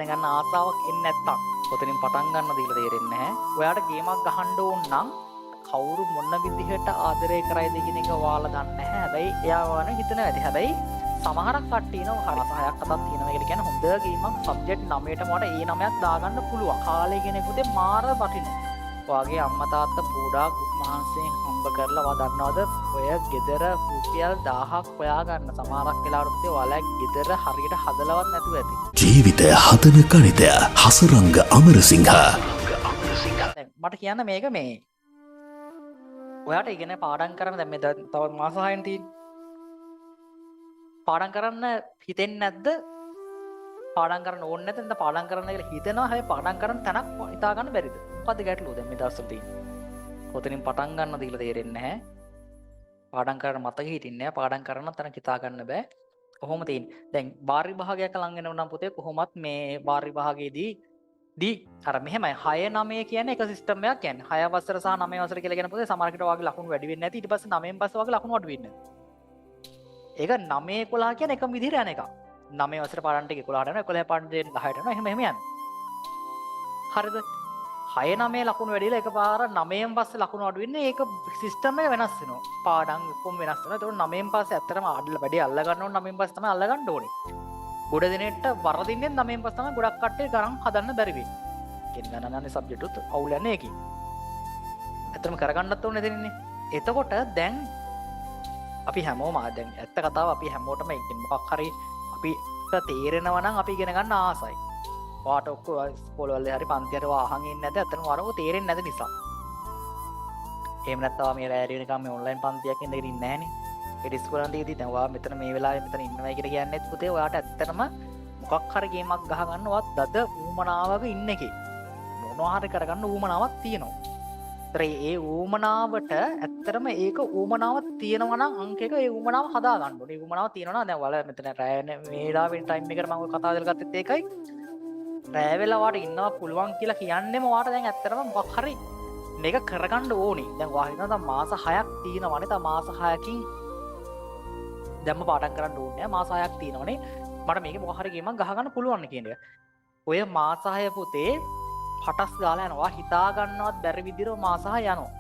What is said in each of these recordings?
ගන්න ආසාවක් එන්නේ නැත්තම් කොතනින් පටන් ගන්න දීලා තේරෙන්නේ නැහැ. ඔයාට ගේමක් ගහන්න ඕන නම් කවුරු මොන විදිහට ආදරය කරයිද කියන එක ඔයාලා දන්නේ නැහැ. හැබැයි එයා වань හිතන ඇති. හැබැයි සමහරක් කට්ටිය නෝ හරි 6ක් 7ක් තියෙනවා කියලා කියන්නේ හොඳ ගේමක් සබ්ජෙක්ට් 9ට මට ඒ 9ක් දාගන්න පුළුවන්. කාලේ කෙනෙකුට මාර වටිනවා. ඔයාගේ අම්මා තාත්තා පොඩා මහන්සියෙන් හම්බ කරලා වා දන්නවද ඔය ගෙදර රුපියල් 1000ක් හොයා ගන්න සමහරක් වෙලාවට පුතේ ඔයාලා ගෙදර හරියට හදලවත් නැතුව ඇති. ජීවිතය හදන ගණිතය හසරංග අමරසිංහ. මට කියන්න මේක මේ ඔයාට ඉගෙන පාඩම් කරන්න දැන් මේ තව මාස 6න් තියෙන්නේ. පාඩම් කරන්න හිතෙන්නේ නැද්ද? පාඩම් කරන්න ඕනේ නැත්නම් දැන් පාඩම් කරන්න කියලා හිතනවා. හැබැයි පාඩම් කරන්න තැනක් හිතා ගන්න බැරිද? මොකද්ද ගැටලුව දැන් මේ දවස්වල තියෙන්නේ? කොතනින් පටන් ගන්න දීලා තේරෙන්නේ නැහැ. පාඩම් කරන්න මතක හිටින්නේ නැහැ. පාඩම් කරන්න තැනක් හිතා ගන්න බෑ. කොහොම තියෙන්නේ? දැන් වාර විභාගයක් ලඟ වෙනව නම් පුතේ කොහොමත් මේ වාර විභාගයේදී අර මෙහෙමයි 6 9 කියන්නේ එක සිස්ටම් එකක් කියන්නේ 6 වසර සහ 9 වසර කියලා කියන පුතේ සමහරකට වාගේ ලකුණු වැඩි වෙන්නේ නැති ඊට පස්සේ 9න් පස්සේ වාගේ ලකුණු අඩු වෙන්නේ නැති. ඒක 9 11 කියන්නේ එකම විදිහට යන එකක්. 9 වසර පාඩම් ටික 11ට යනවා 11 පාඩම් ටික 10ට යනවා එහෙම යනවා. හරිද? 6 9 ලකුණු වැඩිලා එකපාර 9න් පස්සේ ලකුණු අඩු වෙන්නේ ඒක සිස්ටම් එක වෙනස් වෙනවා. පාඩම් ඔක්කොම වෙනස් වෙනවා. ඒතකොට 9න් පස්සේ ඇත්තටම වැඩි අල්ල ගන්න ඕන 9න් පස්සේ තමයි අල්ල ගන්න ඕනේ. ගොඩ දිනෙට වරදින්නේ 9න් පස්සේ තමයි ගොඩක් කට්ටිය ගණන් හදන්න බැරි වෙන්නේ. කියන්නේ ගණනන්නේ සබ්ජෙක්ට් උත් අවුල් යන්නේ ඒකයි. ඇත්තටම කරගන්නත් ඕනේ දෙන්නේ. එතකොට දැන් අපි හැමෝම දැන් ඇත්ත කතාව අපි හැමෝටම මොකක් හරි අපිට තේරෙනවා නම් අපි ඉගෙන ගන්න ආසයි. වාට ඔක්කොම ස්කෝල වල හරි පන්තියට අහන් ඉන්නේ නැද ඇත්තටම වරව තේරෙන්නේ නැද නිසා. එහෙම නැත්නම් මේ රැය වෙනකම් මේ ඔන්ලයින් පන්තියක් ඉඳගෙන ඉන්නේ නැහනේ. ඒ ඉස්කෝලෙන් දීදී දැන් ඔයා මෙතන මේ වෙලාවේ මෙතන ඉන්නවයි කියලා කියන්නේත් පුතේ ඔයාට ඇත්තටම මොකක් හරි ගේමක් ගහ ගන්නවත් දද ඌමනාවක ඉන්න එකේ. මොනවා හරි කරගන්න ඌමනාවක් තියෙනවා. ඒ ඌමනාවට ඇත්තටම ඒක ඌමනාවක් තියෙනවා නම් අංක එක ඒ ඌමනාව හදා ගන්න ඕනේ. ඒ ඌමනාව තියෙනවා නම් දැන් ඔයාලා මෙතන රැය මේ වෙලාවේ ටයිම් එකට මම ඔය කතා කරලා ගත්තත් ඒකයි. රැය වෙලා වාට ඉන්නවා පුළුවන් කියලා කියන්නේම වාට දැන් ඇත්තටම මොකක් හරි මේක කරගන්න ඕනේ. දැන් ඔයා හිතනවා දැන් මාස 6ක් තියෙනවනේ. තව මාස 6කින් දැම්ම පාඩම් කරන්න ඕනේ. මාස 6ක් තියෙනවනේ. මට මේක මොකක් හරි ගේමක් ගහ ගන්න පුළුවන් කියන එක. ඔය මාස 6 පුතේ පටස් ගාලා යනවා. හිතා ගන්නවත් බැරි විදිහට මාස 6 යනවා.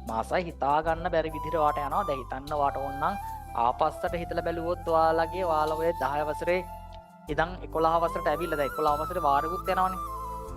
මාස 6 හිතා ගන්න බැරි විදිහට වාට යනවා. දැන් හිතන්න වාට ඕනනම් ආපස්සට හිතලා බැලුවොත් ඔයාලා ඔය 10 වසරේ ඉඳන් 11 වසරට ඇවිල්ලා දැන් 11 වසරේ වාරෙකුත් යනවනේ.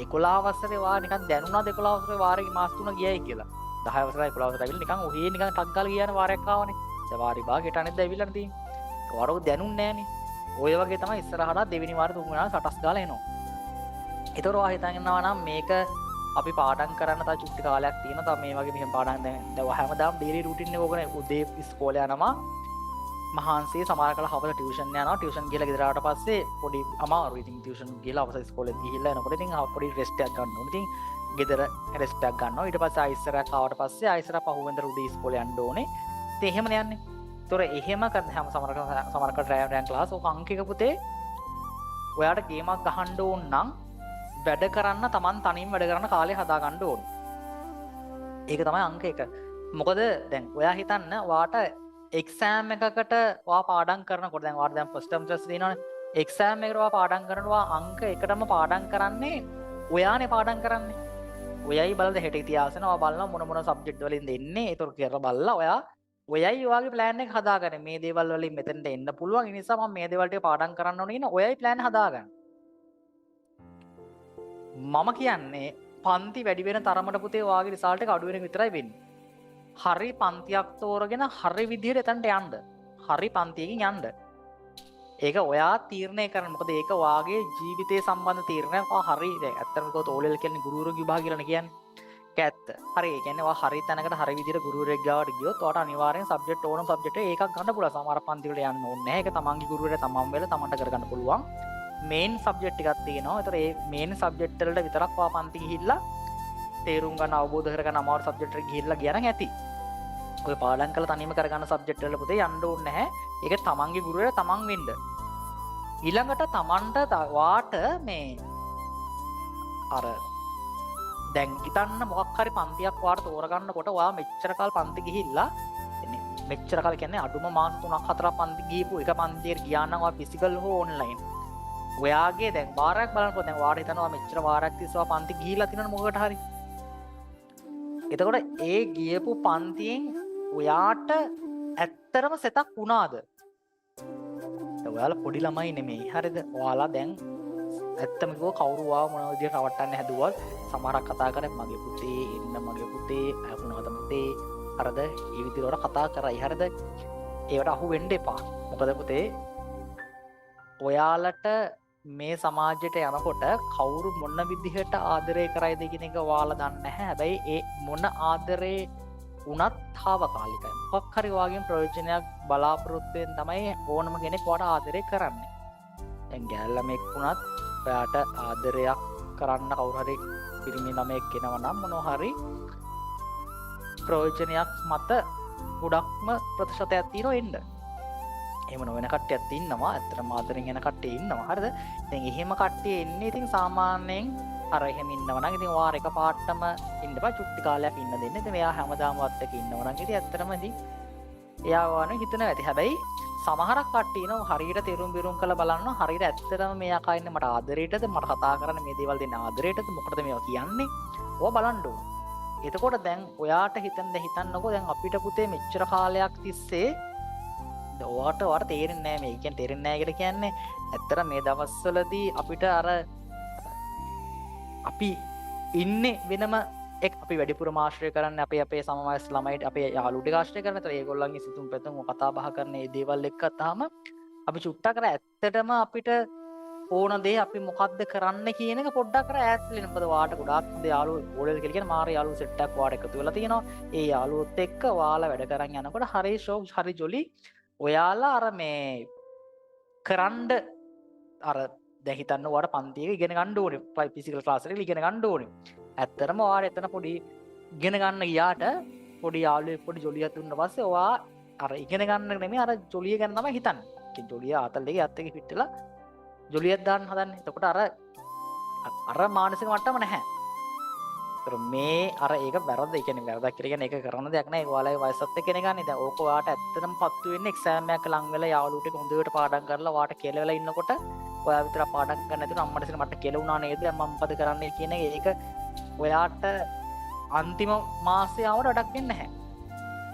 11 වසරේ වා නිකන් දැනුණාද 11 වසරේ වාරේ මාස 3 ගියයි කියලා. 10 වසරයි 11 වසරට ඇවිල්ලා නිකන් ඔහේ නිකන් ටක් ගාලා ගියානේ වාරයක් ආවනේ. දැන් වාරි භාගයට අනෙද්ද ඇවිල්ලානේ තියෙන්නේ. වාරක දැනුන්නේ නැහනේ. ඔය වගේ තමයි ඉස්සරහට දෙවෙනි වාරේ තුන්වෙනි වාරේ සටස් ගාලා එනවා. ඒතර ඔයා හිතනවා නම් මේක අපි පාඩම් කරන්න තව චුට්ටි කාලයක් තියෙනවා. තව මේ වගේ මෙහෙම පාඩම් දැන් හැමදාම ඩේලි රූටින් එක ඕකනේ. උදේ ඉස්කෝලේ යනවා. මහන්සිය සමහර කල හවස ටියුෂන් යනවා. ටියුෂන් ගිහලා ගෙදර ආවට පස්සේ පොඩි අමාරුයි. ඉතින් ටියුෂන් ගිහලා අවස ඉස්කෝලේත් ගිහිල්ලා එනකොට ඉතින් පොඩි රෙස්ට් එකක් ගන්න ඕනේ. ඉතින් ගෙදර රෙස්ට් එකක් ගන්නවා. ඊට පස්සේ ආයිසරයක් ආවට පස්සේ ආයිසර පහුවෙන්ද උදේ ඉස්කෝලේ යන්න ඕනේ. ඉතින් එහෙමනේ යන්නේ. ඒතොර එහෙම හැම සමහර කල රෑන් ක්ලාස් ඕක අංක එක පුතේ ඔයාට ගේමක් ගහන්න ඕන නම් වැඩ කරන්න Taman තනියම වැඩ කරන්න කාලය හදා ගන්න ඕනේ. ඒක තමයි අංක එක. මොකද දැන් ඔයා හිතන්න වාට එක්සෑම් එකකට ඔයා පාඩම් කරනකොට දැන් ඔයාට දැන් ෆස්ට් ටර්ම් ටෙස්ට් තියෙනවනේ. එක්සෑම් එකට ඔයා පාඩම් කරනවා අංක එකටම පාඩම් කරන්නේ ඔයානේ පාඩම් කරන්නේ. ඔයයි බලද හෙට ඉතිහාසන ඔයා බලනවා මොන සබ්ජෙක්ට් වලින්ද එන්නේ. ඒතොර කියලා බලලා ඔයයි ඔයාගේ ප්ලෑන් එක හදාගන්න. මේ දේවල් වලින් මෙතෙන්ට එන්න පුළුවන්. ඒ නිසා මම මේ දේවල් ටික පාඩම් කරන්න ඕනේ කියන ඔයයි ප්ලෑන් හදාගන්න. මම කියන්නේ පන්ති වැඩි වෙන තරමට පුතේ ඔයාගේ රිසල්ට් එක අඩු වෙන එක විතරයි වෙන්නේ. හරි පන්තියක් තෝරගෙන හරි විදිහට එතනට යන්න. හරි පන්තියකින් යන්න. ඒක ඔයා තීරණය කරන්න. මොකද ඒක ඔයාගේ ජීවිතේ සම්බන්ධ තීරණයක්. ඔයා හරි දැන් ඇත්තටම කිව්වොත් ඕලෙල් කියන්නේ ගුරුවරු විභාග කියලා කියන්නේ. ඒක ඇත්ත. හරි ඒ කියන්නේ ඔයා හරි තැනකට හරි විදිහට ගුරුවරයෙක් ගාවට ගියොත් ඔයාට අනිවාර්යෙන් සබ්ජෙක්ට් ඕනම සබ්ජෙක්ට් එකක් ගන්න පුළුවන්. සමහර පන්ති වලට යන්න ඕනේ නැහැ. ඒක තමන්ගේ ගුරුවරයා තමන් වෙලා තමන්ට කරගන්න පුළුවන්. මේන් සබ්ජෙක්ට් එකක් තියෙනවා. ඒතර ඒ මේන් සබ්ජෙක්ට් වලට විතරක් ඔයා පන්ති ගිහිල්ලා තේරුම් ගන්න අවබෝධ කරගන්න අමාරු සබ්ජෙක්ට් එකට ගිහිල්ලා ගියා නම් ඇති. ඔය පාඩම් කරලා තනියම කරගන්න සබ්ජෙක්ට් වල පුතේ යන්න ඕනේ නැහැ. ඒක තමන්ගේ ගුරුවරයා තමන් වෙන්න. ඊළඟට තමන්ට වාට මේ අර දැන් හිතන්න මොකක් හරි පන්තියක් වාට තෝරගන්නකොට ඔයා මෙච්චර කාල පන්ති ගිහිල්ලා මෙච්චර කාල කියන්නේ අඩුම මාස 3ක් 4ක් පන්ති ගිහපු එක පන්තියට ගියා නම් ඔයා ෆිසිකල් හෝ ඔන්ලයින් ඔයාගේ දැන් වාරයක් බලනකොට දැන් වාර හිතනවා මෙච්චර වාරයක් තිස්සේ පන්ති ගිහිලා තිනවනේ මොකකට හරි. එතකොට ඒ ගියපු පන්තියෙන් ඔයාට ඇත්තරම සෙතක් වුණාද? ඔයාලා පොඩි ළමයි නෙමෙයි. හරිද? ඔයාලා දැන් ඇත්තම කිව්ව කවුරු ආව මොන විදියට රවට්ටන්න හැදුවත් සමහරක් කතා කරන්නේ මගේ පුතේ එන්න මගේ පුතේ අහුණාද පුතේ. හරිද? ඒ විදියට කතා කරයි. හරිද? ඒවට අහු වෙන්න එපා. මොකද පුතේ ඔයාලට මේ සමාජයට යනකොට කවුරු මොන විදිහට ආදරය කරයිද කියන එක ඔයාලා දන්නේ නැහැ. හැබැයි ඒ මොන ආදරේ උනත් තාවකාලිකයි. මොකක් හරි වාගෙන් ප්‍රයෝජනයක් බලාපොරොත්තු වෙන තමයි ඕනම කෙනෙක් ඔයාට ආදරය කරන්නේ. දැන් ගෑල් ළමෙක් වුණත් ඔයාට ආදරයක් කරන්න කවුරු හරි පිරිමි ළමෙක් කෙනවා නම් මොනවා හරි ප්‍රයෝජනයක් මත ගොඩක්ම ප්‍රතිශතයක් තියෙනවා එන්න. එහෙම නොවන කට්ටියක් ඉන්නවා. ඇත්තටම ආදරෙන් යන කට්ටිය ඉන්නවා. හරිද? දැන් එහෙම කට්ටිය එන්නේ ඉතින් සාමාන්‍යයෙන් අර එහෙම ඉන්නවා නම් ඉතින් වාර එක පාටම ඉන්න බෑ. චුට්ටි කාලයක් ඉන්න දෙන්න. ඉතින් මෙයා හැමදාම වත් එක ඉන්නවා නම් ඉතින් ඇත්තටම ඉතින් එයා වань හිතන ඇති. හැබැයි සමහරක් කට්ටිය ඉන්නවා හරියට තෙරුම් බිරුම් කරලා බලනවා. හරියට ඇත්තටම මෙයා කයින්නේ මට ආදරේටද මට කතා කරන්න මේ දේවල් දෙන්න ආදරේටද මොකටද මේවා කියන්නේ? ඕවා බලන්න ඕනේ. එතකොට දැන් ඔයාට හිතන්නකෝ දැන් අපිට පුතේ මෙච්චර කාලයක් තිස්සේ ඔයාට තේරෙන්නේ නැහැ මේ කියන්නේ තේරෙන්නේ නැහැ කියලා කියන්නේ ඇත්තට මේ දවස්වලදී අපිට අර අපි ඉන්නේ වෙනම එක් අපි වැඩිපුරම ආශ්‍රය කරන්නේ අපේ සමවයස් ළමයිට අපේ යාළුවෝ ටික ආශ්‍රය කරන. ඒතර ඒගොල්ලන්ගේ සිතුම් පැතුම් කතා බහ කරන මේ දේවල් එක්ක තාම අපි චුට්ටක් කර ඇත්තටම අපිට ඕන දේ අපි මොකද්ද කරන්න කියන එක පොඩ්ඩක් කර ඈත් වෙන්න. මොකද වාට ගොඩාක් හොඳ යාළුවෝ ඕලෙල් කියලා කියන මාර යාළුවෝ සෙට් එකක් වාට එකතු වෙලා තියෙනවා. ඒ යාළුවොත් එක්ක ඔයාලා වැඩ කරන් යනකොට හරි ෂෝක් හරි ජොලි. ඔයාලා අර මේ කරන්ඩ අර දැන් හිතන්න ඔයාලා පන්තියේ ඉගෙන ගන්න ඕනේ. ෆිසිකල් ක්ලාස් එකේ ඉගෙන ගන්න ඕනේ. ඇත්තටම ඔයාලා එතන පොඩි ඉගෙන ගන්න ගියාට පොඩි යාළුවෙක් පොඩි ජොලියක් දුන්න පස්සේ ඔයා අර ඉගෙන ගන්න නෙමෙයි අර ජොලිය ගැන තමයි හිතන්නේ. ඒ ජොලිය ආතල් දෙකේ අත් එකේ පිටලා ජොලියක් දාන්න හදන්නේ. එතකොට අර මානසික මට්ටම නැහැ. ඒතර මේ අර ඒක වැරද්ද. ඒ කියන්නේ වැරද්දක් කියලා කියන්නේ ඒක කරන දෙයක් නෑ. ඒක ඔයාලගේ වයසත් එක්ක ඉගෙන දැන් ඕක ඔයාට ඇත්තටම පත්තු වෙන්නේ එක්සෑම් එකක් ලඟ වෙලා යාළුවෝ ටික හොඳට පාඩම් කරලා ඔයාට කියලා වෙලා ඉන්නකොට ඔයා විතර පාඩම් කරන්න නැතුව අම්මට ඉතින් මට කියලා වුණා නේද? මම මොකද කරන්නේ කියන එක ඔයාට අන්තිම මාසේ ආවට වැඩක් වෙන්නේ නැහැ.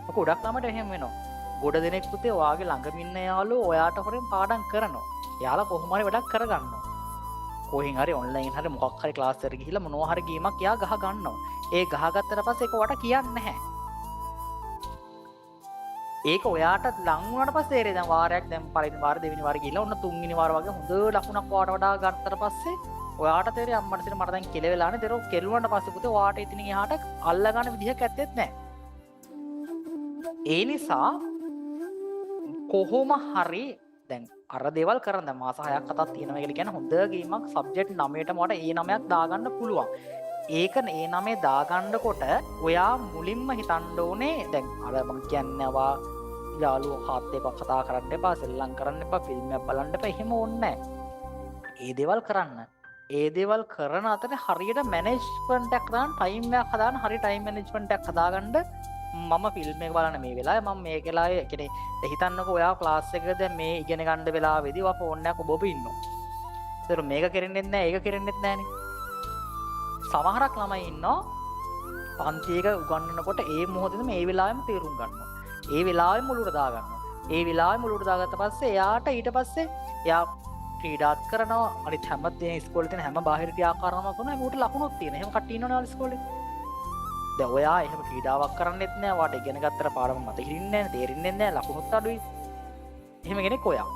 ඔක ගොඩක් ළමයට එහෙම වෙනවා. ගොඩ දෙනෙක් පුතේ ඔයාගේ ළඟම ඉන්න යාළුවෝ ඔයාට හොරෙන් පාඩම් කරනවා. යාලා කොහොම හරි වැඩක් කරගන්නවා. කොහෙන් හරි ඔන්ලයින් හරි මොකක් හරි ක්ලාස් එකට ගිහිල්ලා මොනවා හරි ගේමක් යා ගහ ගන්නවා. ඒ ගහගත්තට පස්සේ ඒක ඔයාට කියන්නේ නැහැ. ඒක ඔයාට ලං වුණාට පස්සේ ඒ දැන් වාරයක් දැන් පළවෙනි වාර දෙවෙනි වාර ගිහිල්ලා ඔන්න තුන්වෙනි වාර වගේ හොඳ ලකුණක් ඔයාට වඩා ගත්තට පස්සේ ඔයාට තේරෙයි අම්මට සිට මට දැන් කෙලවෙලානේ. දරෝ කෙලුණාට පස්සේ පුතේ ඔයාට ඉතින් එහාට අල්ල ගන්න විදිහක් ඇත්තෙත් නැහැ. ඒ නිසා කොහොම හරි දැන් අර දේවල් කරන්න දැන් මාස 6ක් අතක් තියෙනවා කියලා කියන්නේ හොඳ ගේමක් සබ්ජෙක්ට් 9ටම වට ඒ 9ක් දාගන්න පුළුවන්. ඒක ඒ 9 දාගන්නකොට ඔයා මුලින්ම හිතන්න ඕනේ දැන් අර මම කියන්නේවා යාළුවෝ කාත් එක්ක කතා කරන්න එපා, සෙල්ලම් කරන්න එපා, ෆිල්ම් එකක් බලන්න එපා. එහෙම ඕනේ නැහැ. ඒ දේවල් කරන්න. ඒ දේවල් කරන අතරේ හරියට මැනේජ්මන්ට් එකක් දාන්න, ටයිම් එකක් හදාන්න, හරිය ටයිම් මැනේජ්මන්ට් එකක් හදාගන්න මම ෆිල්ම් එක බලන්න මේ වෙලාවේ මම මේ වෙලාවේ කියන්නේ දැන් හිතන්නකෝ ඔයා ක්ලාස් එකක දැන් මේ ඉගෙන ගන්න වෙලාවේදී ඔයා ෆෝන් එකක් ඔබ ඉන්නවා. ඒතර මේක කරෙන්නෙත් නැහැ, ඒක කරෙන්නෙත් නැහනේ. සමහරක් ළමයි ඉන්නවා පන්ති එක උගන්වනකොට ඒ මොහොතේම මේ වෙලාවෙම තේරුම් ගන්නවා. ඒ වෙලාවෙම මුලුවට දා ගන්නවා. ඒ වෙලාවෙම මුලුවට දාගත්ත පස්සේ එයාට ඊට පස්සේ එයා ක්‍රීඩාත් කරනවා. අනිත් හැම තේ ඉස්කෝලේ තියෙන හැම බාහිර ක්‍රියාකාරකමක් කරනවා. ඒකට ලකුණුත් තියෙන. එහෙම කට්ටිය ඉන්නවනේ ඉස්කෝලේ. දැන් ඔයා එහෙම ක්‍රීඩාවක් කරන්නෙත් නෑ. ඔයාට ඉගෙන ගත්තට පාඩම මතක හිටින්නේ නෑ, තේරෙන්නේ නෑ, ලකුණුත් අඩුයි. එහෙම කෙනෙක් ඔයා.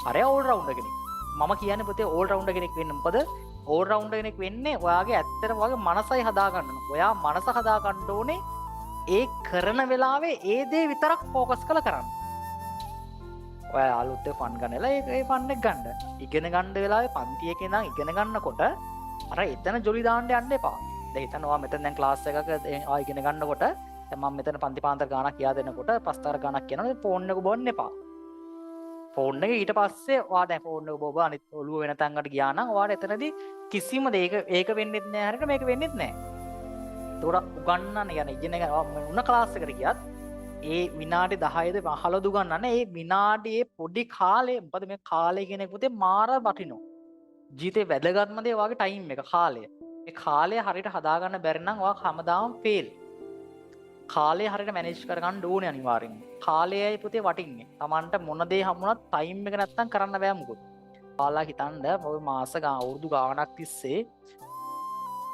අර ඕල් රවුන්ඩර් කෙනෙක්. මම කියන්නේ පුතේ ඕල් රවුන්ඩර් කෙනෙක් වෙන්න. මොකද ඕල් රවුන්ඩර් කෙනෙක් වෙන්නේ ඔයාගේ ඇත්තටම වගේ මනසයි හදා ගන්න ඕන. ඔයා මනස හදා ගන්න ඕනේ ඒ කරන වෙලාවේ ඒ දේ විතරක් ફોකස් කරලා කරන්න. ඔයා අලුත් ෆන් ගන්නලා ඒ ෆන් එක ගන්න. ඉගෙන ගන්න වෙලාවේ පන්ති එකේ ඉඳන් ඉගෙන ගන්නකොට අර එතන ජොලි දාන්න යන්න එපා. දැන් හිතන්න ඔයා මෙතන දැන් ක්ලාස් එකක ආ ඉගෙන ගන්නකොට දැන් මම මෙතන පන්ති පාන්තර ගානක් කියා දෙනකොට පස්තර ගානක් කියනවා ෆෝන් එක බොන්න එපා. ෆෝන් එක ඊට පස්සේ ඔයා දැන් ෆෝන් එක බොබ අනිත් ඔළුව වෙන තැනකට ගියා නම් ඔයාට එතනදී කිසිම දෙයක ඒක වෙන්නෙත් නෑ හරියට මේක වෙන්නෙත් නෑ. ඒකට උගන්නන්න යන ඉගෙන ගන්න උන ක්ලාස් එකට ගියත් ඒ විනාඩි 10ද 15 උගන්නන්න ඒ විනාඩියේ පොඩි කාලේ මොකද මේ කාලේ කියන එක පුතේ මාර වටිනවා. ජීවිතේ වැදගත්ම දේ ඔයාගේ ටයිම් එක කාලය. මේ කාලය හරියට හදාගන්න බැරි නම් ඔයා හැමදාම ෆේල්. කාලය හරියට මැනේජ් කරගන්න ඕනේ අනිවාර්යෙන්ම. කාලයයි පුතේ වටින්නේ. Tamanට මොන දේ හම්බුණත් ටයිම් එක නැත්තම් කරන්න බෑ මොකද. ඔයාලා හිතන්න ඔය මාස අවුරුදු ගාණක් තිස්සේ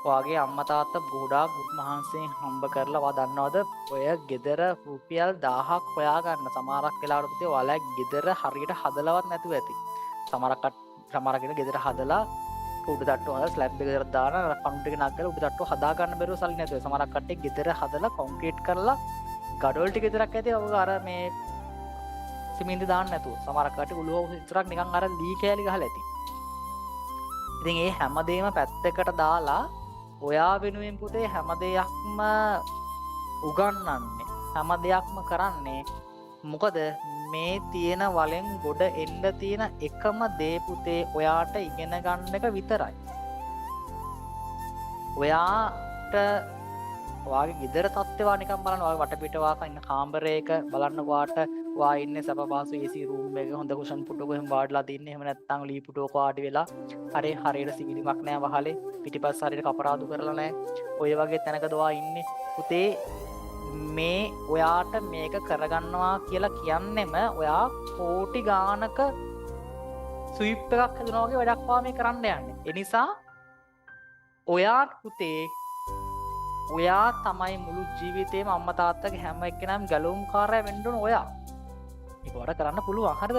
ඔයාගේ අම්මා තාත්තා ගොඩාක් මහන්සියෙන් හම්බ කරලා ඔයා දන්නවද ඔය ගෙදර රුපියල් 1000ක් හොයාගන්න සමහරක් වෙලාවට පුතේ ඔයාලා ගෙදර හරියට හදලවත් නැතුව ඇති. සමහරකට ගෙදර හදලා උඩ තට්ටුව හදලා ස්ලැබ් එකකට දාලා කවුන්ට් එක නගලා උඩ තට්ටුව හදා ගන්න බැරුව සල්ලි නැතුව. සමහරක් කට්ටිය ගෙදර හදලා කොන්ක්‍රීට් කරලා ගඩොල් ටික විතරක් ඇති ඔය අර මේ සිමෙන්ති දාන්න නැතුව. සමහරක් කට්ටිය උළුව විතරක් නිකන් අර ලී කෑලි ගහලා ඇති. ඉතින් ඒ හැමදේම පැත්තකට දාලා ඔයා වෙනුවෙන් පුතේ හැම දෙයක්ම උගන්වන්නේ හැම දෙයක්ම කරන්නේ මොකද මේ තියෙන වලෙන් ගොඩ එන්න තියෙන එකම දේ පුතේ ඔයාට ඉගෙන ගන්න එක විතරයි. ඔයාට ඔයාගේ ගෙදර තත්ත්වය නිකන් බලන්න ඔයාගේ වටපිට වාක ඉන්න කාමරයක බලන්න ඔයාට ඔයා ඉන්නේ සප පහසු AC room එකක හොඳ කුෂන් පුටුවක එහෙම වාඩිලා තින්නේ එහෙම නැත්නම් ලී පුටුවක වාඩි වෙලා හරියට සිවිලිමක් නැහැ වහලේ පිටිපස්ස හරියට කපරාදු කරලා නැහැ ඔය වගේ තැනකද ඔයා ඉන්නේ පුතේ මේ ඔයාට මේක කරගන්නවා කියලා කියන්නෙම ඔයා කෝටි ගානක ස්විප් එකක් හදනවා වගේ වැඩක් මේ කරන්න යන්නේ. ඒ නිසා ඔයා පුතේ ඔයා තමයි මුළු ජීවිතේම අම්මා තාත්තගේ හැම එක්කෙනාම ගැලවුම්කාරයා වෙන්න ඕන ඔයා. ඒක වඩ කරන්න පුළුවන්. හරිද?